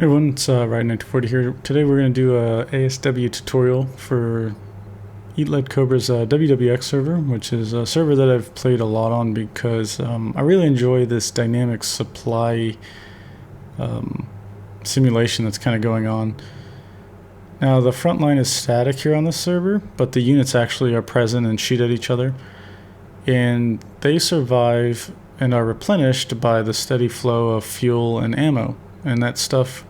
Hey everyone, it's Ride1940 here. Today we're going to do a ASW tutorial for Eat Lead Cobra's WWII server, which is a server that I've played a lot on because I really enjoy this dynamic supply simulation that's kind of going on. Now the front line is static here on this server, but the units actually are present and shoot at each other. And they survive and are replenished by the steady flow of fuel and ammo. And that stuff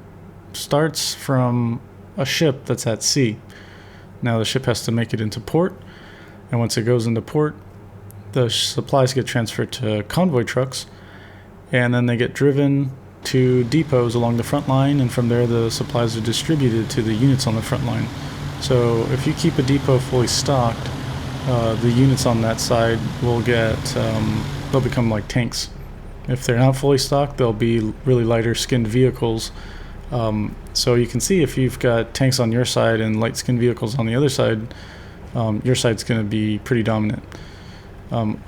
starts from a ship that's at sea. Now the ship has to make it into port, and once it goes into port, the supplies get transferred to convoy trucks, and then they get driven to depots along the front line, and from there the supplies are distributed to the units on the front line. So if you keep a depot fully stocked, the units on that side will get they'll become like tanks. If they're not fully stocked, they'll be really lighter skinned vehicles. So you can see if you've got tanks on your side and light skinned vehicles on the other side, your side's going to be pretty dominant.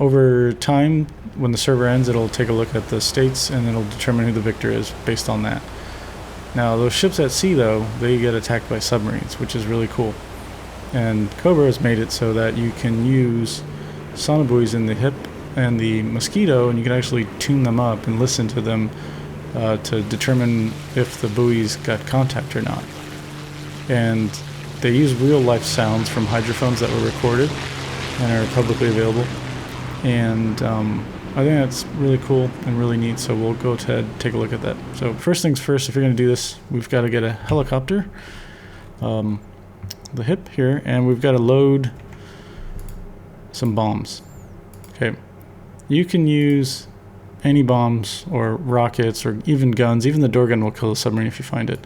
Over time, when the server ends, it'll take a look at the states and it'll determine who the victor is based on that. Now those ships at sea though, they get attacked by submarines, which is really cool. And Cobra has made it so that you can use sonobuoys in the hip and the Mosquito, and you can actually tune them up and listen to them to determine if the buoys got contact or not. And they use real life sounds from hydrophones that were recorded and are publicly available. And I think that's really cool and really neat, so we'll go ahead and take a look at that. So first things first, if you're going to do this, we've got to get a helicopter, the hip here, and we've got to load some bombs. Okay. You can use any bombs or rockets or even guns. Even the door gun will kill a submarine if you find it.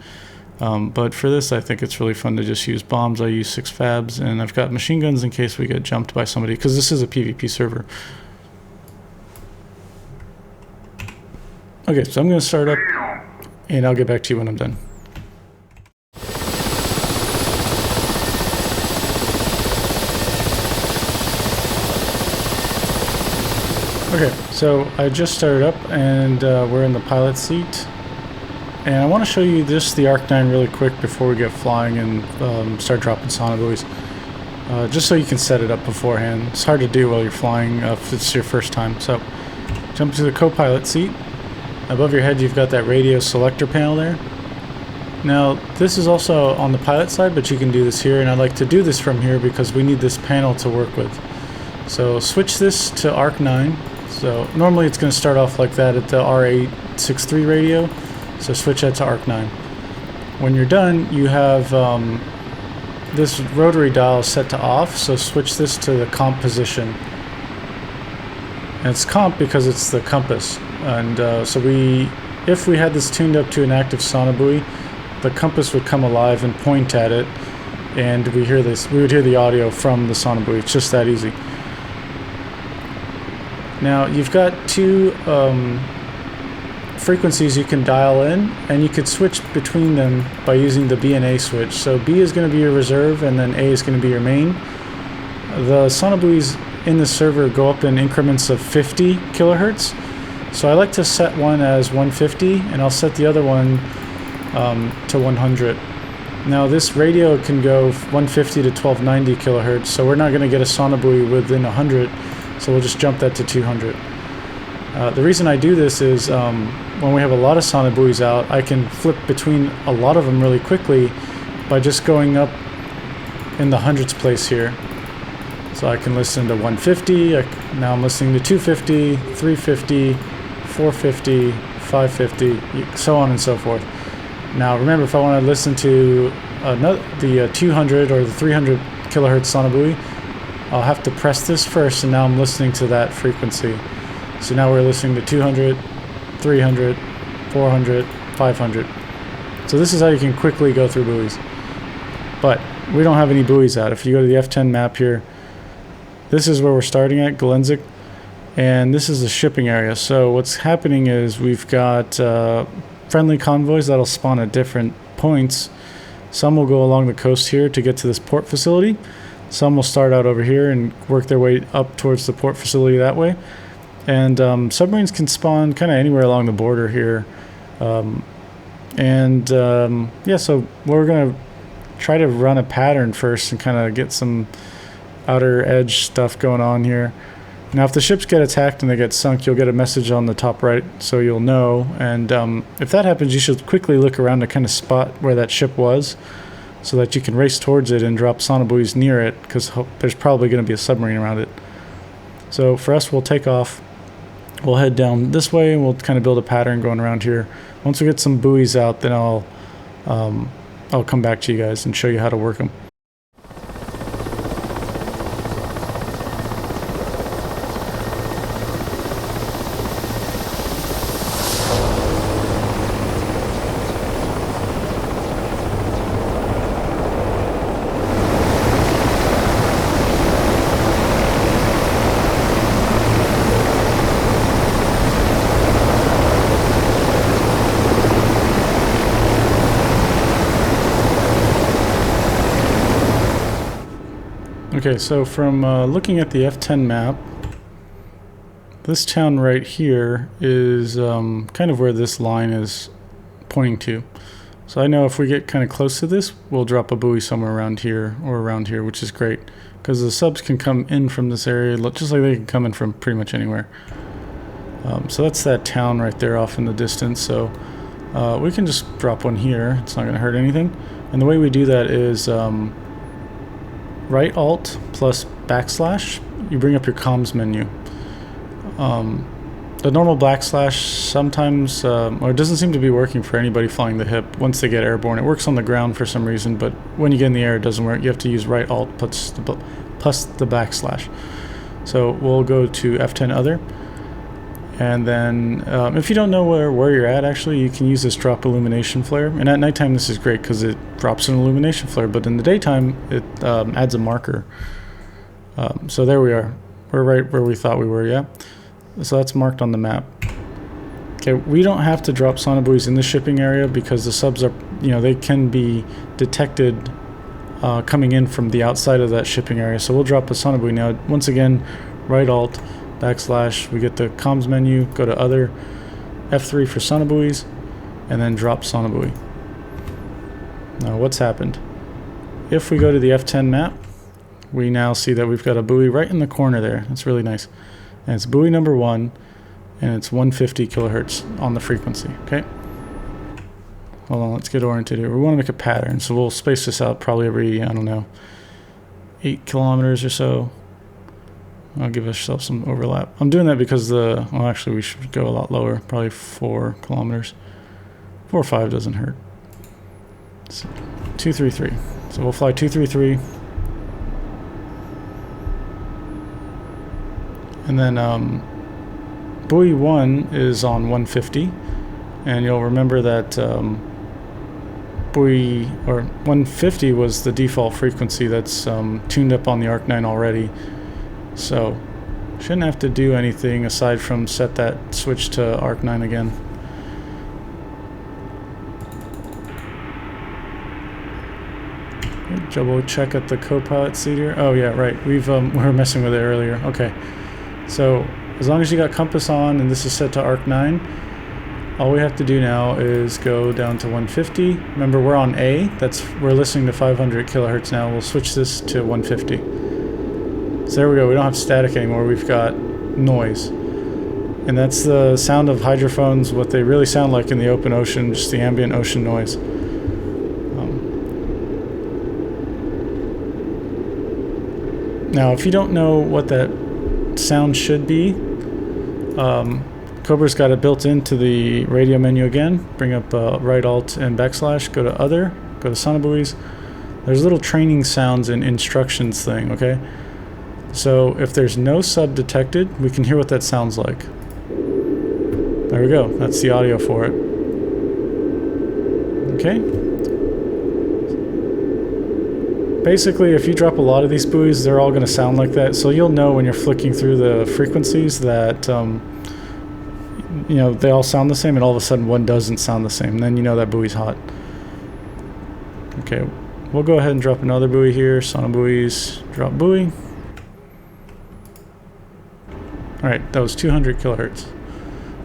But for this, I think it's really fun to just use bombs. I use 6 fabs, and I've got machine guns in case we get jumped by somebody, because this is a PvP server. Okay, so I'm going to start up, and I'll get back to you when I'm done. Okay, so I just started up and we're in the pilot seat, and I want to show you just the Arc-9 really quick before we get flying and start dropping sonobuoys, just so you can set it up beforehand. It's hard to do while you're flying if it's your first time. So jump to the co-pilot seat. Above your head you've got that radio selector panel there. Now this is also on the pilot side, but you can do this here, and I like to do this from here because we need this panel to work with. So switch this to Arc-9. So normally it's going to start off like that at the R863 radio, so switch that to Arc-9. When you're done, you have this rotary dial set to off, so switch this to the comp position. And it's comp because it's the compass. And so if we had this tuned up to an active sonobuoy, the compass would come alive and point at it, and we would hear the audio from the sonobuoy. It's just that easy. Now you've got 2 frequencies you can dial in, and you could switch between them by using the B and A switch. So B is going to be your reserve, and then A is going to be your main. The sonobuoys in the server go up in increments of 50 kilohertz. So I like to set one as 150, and I'll set the other one to 100. Now this radio can go 150 to 1290 kilohertz, so we're not going to get a sonobuoy within 100. So we'll just jump that to 200. The reason I do this is when we have a lot of sonobuoys out, I can flip between a lot of them really quickly by just going up in the hundreds place here. So I can listen to 150, now I'm listening to 250, 350, 450, 550, so on and so forth. Now remember, if I want to listen to the 200 or the 300 kilohertz sonobuoy, I'll have to press this first, and now I'm listening to that frequency. So now we're listening to 200, 300, 400, 500. So this is how you can quickly go through buoys. But we don't have any buoys out. If you go to the F10 map here, this is where we're starting at, Galenzik, and this is the shipping area. So what's happening is we've got friendly convoys that'll spawn at different points. Some will go along the coast here to get to this port facility. Some will start out over here and work their way up towards the port facility that way. And submarines can spawn kind of anywhere along the border here. And yeah, so we're going to try to run a pattern first and kind of get some outer edge stuff going on here. Now, if the ships get attacked and they get sunk, you'll get a message on the top right, so you'll know. And if that happens, you should quickly look around to kind of spot where that ship was, so that you can race towards it and drop sonobuoys near it, because there's probably going to be a submarine around it. So for us, we'll take off. We'll head down this way, and we'll kind of build a pattern going around here. Once we get some buoys out, then I'll come back to you guys and show you how to work them. Okay, so from looking at the F10 map, this town right here is kind of where this line is pointing to. So I know if we get kind of close to this, we'll drop a buoy somewhere around here or around here, which is great, because the subs can come in from this area just like they can come in from pretty much anywhere. So that's that town right there off in the distance. So we can just drop one here. It's not going to hurt anything. And the way we do that is right alt plus backslash, you bring up your comms menu. The normal backslash sometimes, or it doesn't seem to be working for anybody flying the HIP once they get airborne. It works on the ground for some reason, but when you get in the air it doesn't work. You have to use right alt plus the backslash. So we'll go to F10 other, and then if you don't know where you're at, actually you can use this drop illumination flare, and at nighttime this is great because it drops an illumination flare, but in the daytime it adds a marker. So there we are, we're right where we thought we were. Yeah, so that's marked on the map. Okay, we don't have to drop sonobuoys in the shipping area because the subs are, they can be detected coming in from the outside of that shipping area. So we'll drop a sonobuoy now. Once again, right alt backslash, we get the comms menu, go to other, F3 for sonobuoys, and then drop sonobuoy. Now what's happened? If we go to the F10 map, we now see that we've got a buoy right in the corner there. That's really nice. And it's buoy number 1, and it's 150 kilohertz on the frequency. Okay, hold on, let's get oriented here. We want to make a pattern, so we'll space this out probably every, I don't know, 8 kilometers or so. I'll give ourselves some overlap. I'm doing that because well, actually we should go a lot lower, probably 4 kilometers. 4 or 5 doesn't hurt. So 233. So we'll fly 233. And then buoy 1 is on 150. And you'll remember that buoy, or 150 was the default frequency that's tuned up on the Arc9 already. So shouldn't have to do anything aside from set that switch to Arc9 again. Double check at the co-pilot seat here. Oh yeah, right. We were messing with it earlier. Okay. So as long as you got compass on and this is set to Arc9, all we have to do now is go down to 150. Remember, we're on A. We're listening to 500 kilohertz now. We'll switch this to 150. So there we go, we don't have static anymore, we've got noise. And that's the sound of hydrophones, what they really sound like in the open ocean, just the ambient ocean noise. Now, if you don't know what that sound should be, Cobra's got it built into the radio menu again. Bring up right alt and backslash, go to other, go to sonobuoys. There's little training sounds and instructions thing, okay? So if there's no sub detected, we can hear what that sounds like. There we go. That's the audio for it. Okay. Basically, if you drop a lot of these buoys, they're all going to sound like that. So you'll know when you're flicking through the frequencies that, they all sound the same, and all of a sudden one doesn't sound the same. And then you know that buoy's hot. Okay, we'll go ahead and drop another buoy here. Sonobuoys, drop buoy. Alright, that was 200 kilohertz.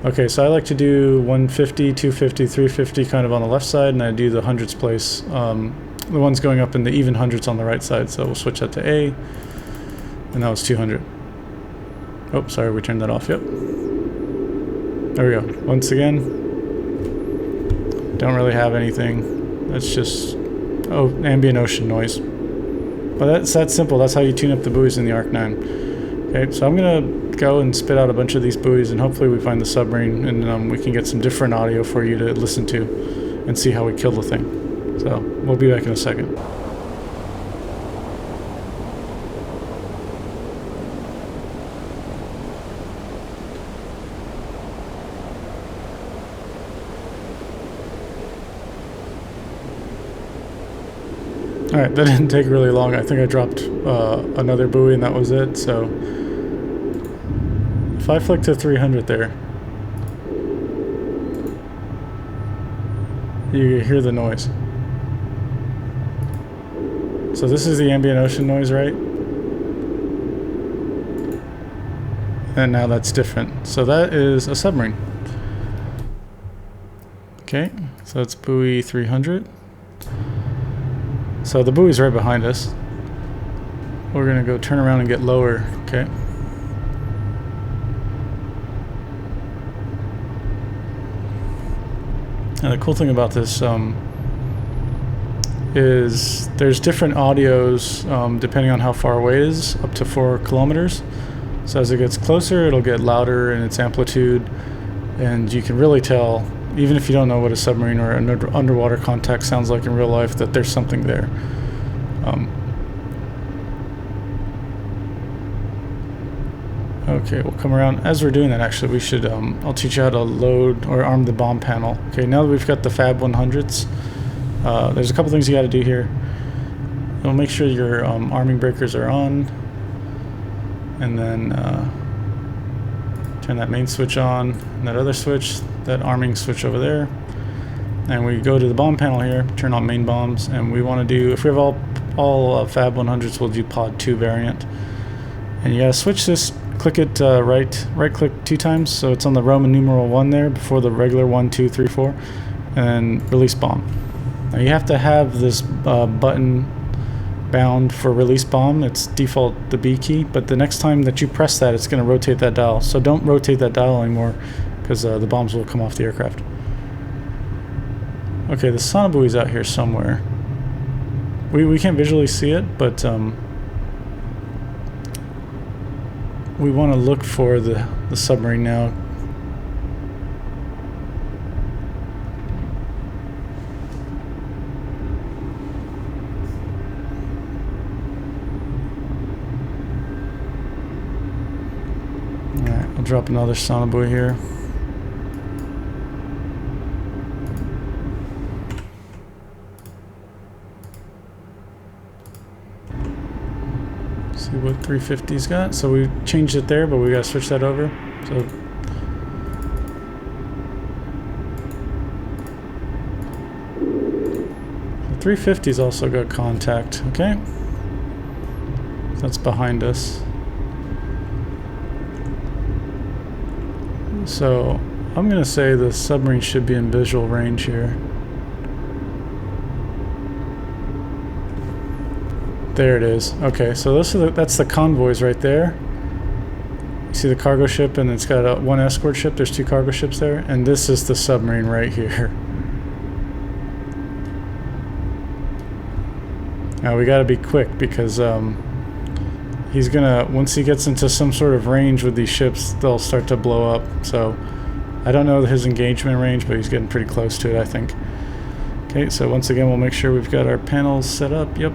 Okay, so I like to do 150, 250, 350 kind of on the left side, and I do the hundreds place. The ones going up in the even hundreds on the right side, so we'll switch that to A, and that was 200. Oh, sorry, we turned that off, yep. There we go. Once again, don't really have anything. That's just ambient ocean noise. But that's that simple. That's how you tune up the buoys in the Arc 9. Okay, so I'm going to go and spit out a bunch of these buoys, and hopefully we find the submarine, and we can get some different audio for you to listen to and see how we kill the thing. So we'll be back in a second. Alright, that didn't take really long. I think I dropped another buoy and that was it, so if I flick to 300 there, you hear the noise. So this is the ambient ocean noise, right? And now that's different. So that is a submarine. Okay, so that's buoy 300. So the buoy's right behind us. We're gonna go turn around and get lower, okay? And the cool thing about this is there's different audios depending on how far away it is, up to 4 kilometers. So as it gets closer, it'll get louder in its amplitude, and you can really tell, even if you don't know what a submarine or an underwater contact sounds like in real life, that there's something there. Okay, we'll come around. As we're doing that, actually, we should, I'll teach you how to load or arm the bomb panel. Okay, now that we've got the Fab 100s, there's a couple things you got to do here. You'll make sure your arming breakers are on, and then turn that main switch on, and that other switch, that arming switch over there. And we go to the bomb panel here, turn on main bombs, and we want to do, if we have all Fab 100s, we'll do Pod 2 variant. And you got to switch this. Click it right click 2 times, so it's on the Roman numeral 1 there before the regular 1, 2, 3, 4, and release bomb. Now you have to have this button bound for release bomb. It's default the B key, but the next time that you press that, it's going to rotate that dial. So don't rotate that dial anymore, because the bombs will come off the aircraft. Okay, the sonobuoy's out here somewhere. We can't visually see it, but we want to look for the submarine now. Alright, I'll drop another sonobuoy here. See what 350's got. So we changed it there, but we gotta switch that over. So the 350's also got contact, okay? That's behind us. So I'm gonna say the submarine should be in visual range here. There it is. Okay, so that's the convoys right there. You see the cargo ship, and it's got one escort ship. There's 2 cargo ships there, and this is the submarine right here. Now we got to be quick, because he's gonna, once he gets into some sort of range with these ships, they'll start to blow up. So I don't know his engagement range, but he's getting pretty close to it, I think. Okay, so once again, we'll make sure we've got our panels set up. Yep.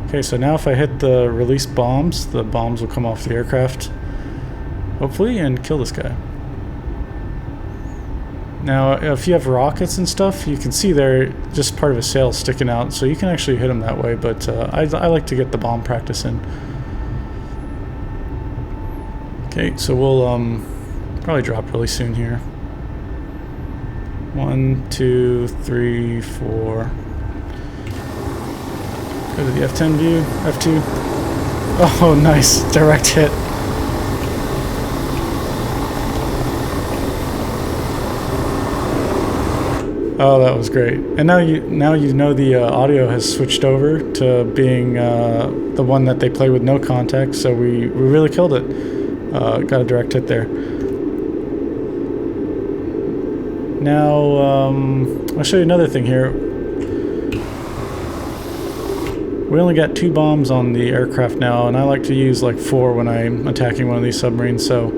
Okay, so now if I hit the release bombs, the bombs will come off the aircraft, hopefully, and kill this guy. Now, if you have rockets and stuff, you can see there just part of his sail sticking out, so you can actually hit him that way, but I like to get the bomb practice in. Okay, so we'll probably drop really soon here. 1, 2, 3, 4... Go to the F10 view, F2. Oh, nice, direct hit. Oh, that was great. And now you know the audio has switched over to being the one that they play with no contact. So we really killed it. Got a direct hit there. Now I'll show you another thing here. We only got 2 bombs on the aircraft now, and I like to use like 4 when I'm attacking one of these submarines. So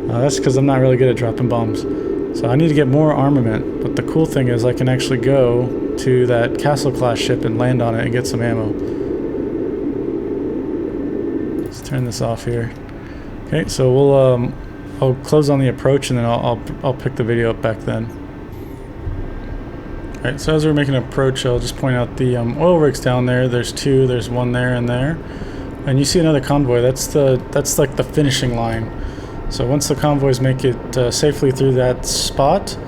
that's because I'm not really good at dropping bombs. So I need to get more armament, but the cool thing is I can actually go to that Castle class ship and land on it and get some ammo. Let's turn this off here. Okay, so we'll I'll close on the approach, and then I'll pick the video up back then. All right, so as we're making an approach, I'll just point out the oil rigs down there. There's 2. There's 1 there and there, and you see another convoy. That's like the finishing line. So once the convoys make it safely through that spot,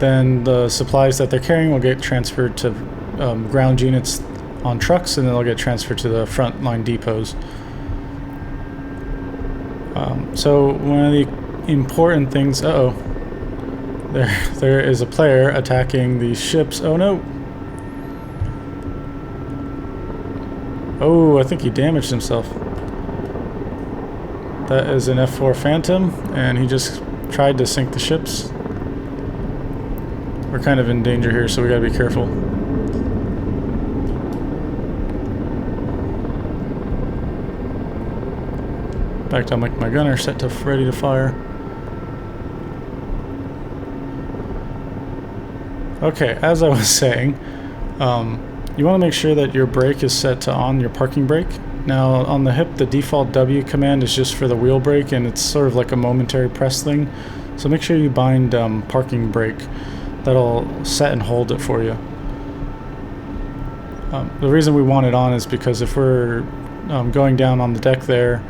then the supplies that they're carrying will get transferred to ground units on trucks, and then they'll get transferred to the front line depots. So one of the important things... Uh-oh. There is a player attacking these ships. Oh no! Oh, I think he damaged himself. That is an F4 Phantom, and he just tried to sink the ships. We're kind of in danger here, so we gotta be careful. In fact, I'll make my gunner set to ready to fire. Okay, as I was saying, you want to make sure that your brake is set to on, your parking brake. Now on the hip, the default W command is just for the wheel brake, and it's sort of like a momentary press thing. So make sure you bind parking brake. That'll set and hold it for you. The reason we want it on is because if we're going down on the deck there,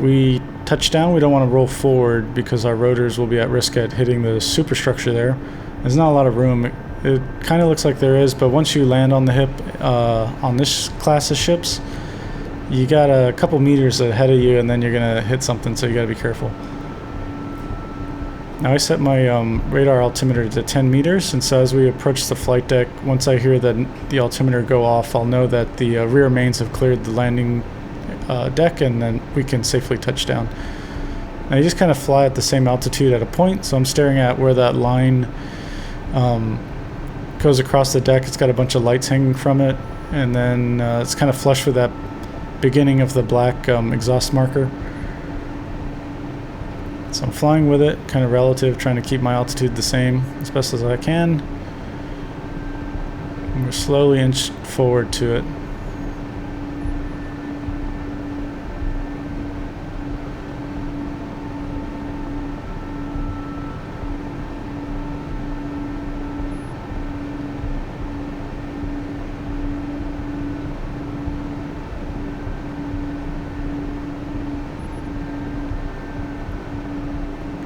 we touch down, we don't want to roll forward because our rotors will be at risk at hitting the superstructure there. There's not a lot of room. It kind of looks like there is, but once you land on the hip on this class of ships, you got a couple meters ahead of you, and then you're gonna hit something, so you gotta be careful. Now I set my radar altimeter to 10 meters, and so as we approach the flight deck, once I hear the altimeter go off, I'll know that the rear mains have cleared the landing deck, and then we can safely touch down. Now you just kind of fly at the same altitude at a point, so I'm staring at where that line goes across the deck. It's got a bunch of lights hanging from it, and then it's kind of flush with that beginning of the black exhaust marker. So I'm flying with it, kind of relative, trying to keep my altitude the same as best as I can. And we're slowly inched forward to it.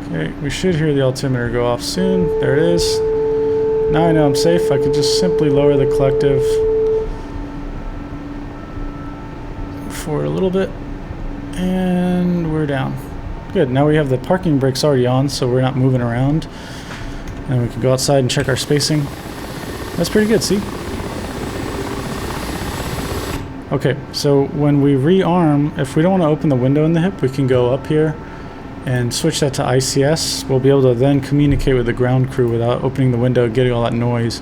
Okay, we should hear the altimeter go off soon. There it is. Now I know I'm safe. I can just simply lower the collective forward a little bit, and we're down. Good. Now we have the parking brakes already on, so we're not moving around, and we can go outside and check our spacing. That's pretty good, see? Okay, so when we rearm, if we don't want to open the window in the hip, we can go up here and switch that to ICS. We'll be able to then communicate with the ground crew without opening the window and getting all that noise.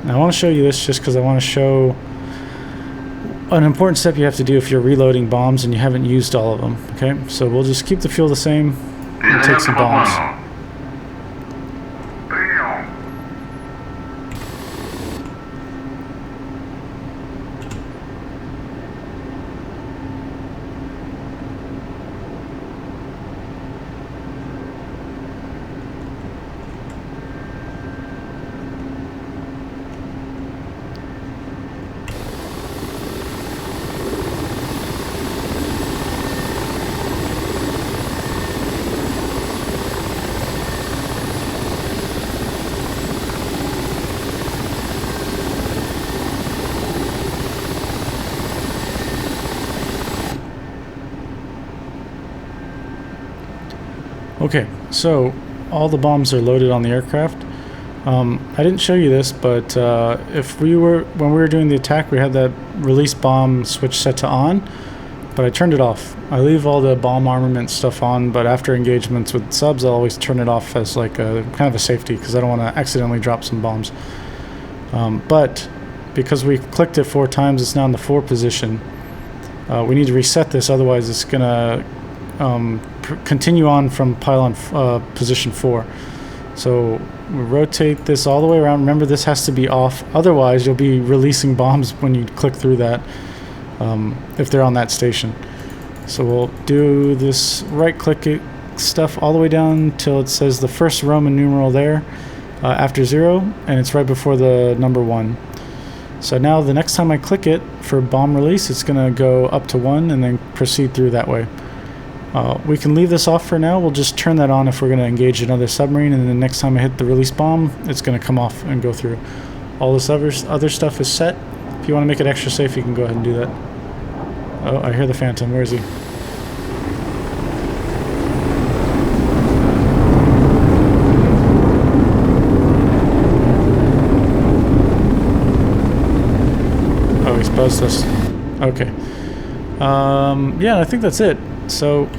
Now I want to show you this just because I want to show an important step you have to do if you're reloading bombs and you haven't used all of them. Okay, so we'll just keep the fuel the same and take some bombs. Okay, so all the bombs are loaded on the aircraft. I didn't show you this, but when we were doing the attack, we had that release bomb switch set to on, but I turned it off. I leave all the bomb armament stuff on, but after engagements with subs, I'll always turn it off as like a kind of a safety, because I don't want to accidentally drop some bombs. But because we clicked it 4 times, it's now in the 4 position. We need to reset this, otherwise it's gonna continue on from pylon position 4. So we rotate this all the way around. Remember, this has to be off, otherwise you'll be releasing bombs when you click through that, if they're on that station. So we'll do this right click stuff all the way down till it says the first Roman numeral there after 0, and it's right before the number 1. So now the next time I click it for bomb release, it's going to go up to 1 and then proceed through that way. We can leave this off for now. We'll just turn that on if we're going to engage another submarine, and then the next time I hit the release bomb, it's going to come off and go through. All this other stuff is set. If you want to make it extra safe, you can go ahead and do that. Oh, I hear the Phantom. Where is he? Oh, he's buzzed us. Okay. Yeah, I think that's it. So,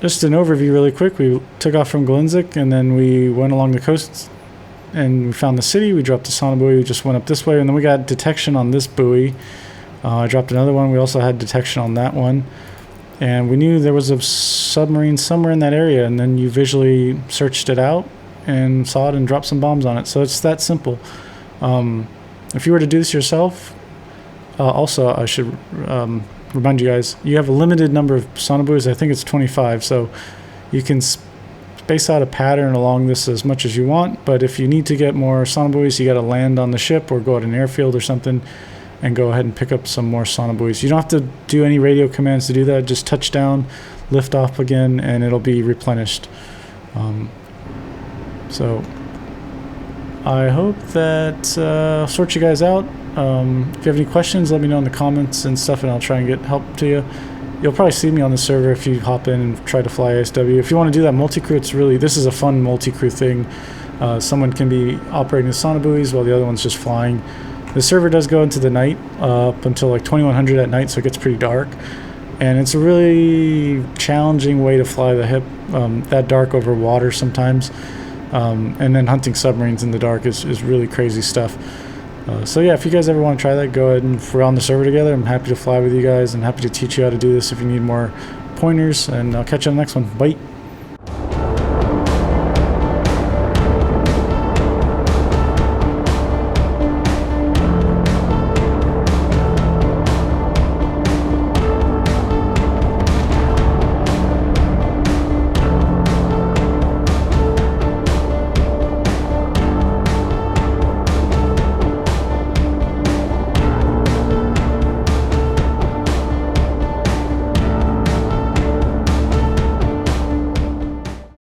just an overview really quick. We took off from Glenzik, and then we went along the coast and we found the city. We dropped a sonar buoy. We just went up this way, and then we got detection on this buoy. I dropped another one. We also had detection on that one, and we knew there was a submarine somewhere in that area, and then you visually searched it out and saw it and dropped some bombs on it. So it's that simple. If you were to do this yourself, also I should remind you guys, you have a limited number of sonar buoys. I think it's 25, so you can space out a pattern along this as much as you want, but if you need to get more sonar buoys, you got to land on the ship or go at an airfield or something and go ahead and pick up some more sonar buoys. You don't have to do any radio commands to do that. Just touch down, lift off again, and it'll be replenished. So I hope that sorts you guys out. If you have any questions, let me know in the comments and stuff, and I'll try and get help to you. You'll probably see me on the server if you hop in and try to fly ASW. If you want to do that multi-crew, this is a fun multi-crew thing. Someone can be operating the sonar buoys while the other one's just flying. The server does go into the night up until like 2100 at night, so it gets pretty dark. And it's a really challenging way to fly the HIP that dark over water sometimes. And then hunting submarines in the dark is really crazy stuff. So yeah, if you guys ever want to try that, go ahead, and if we're on the server together, I'm happy to fly with you guys and happy to teach you how to do this if you need more pointers, and I'll catch you on the next one. Bye.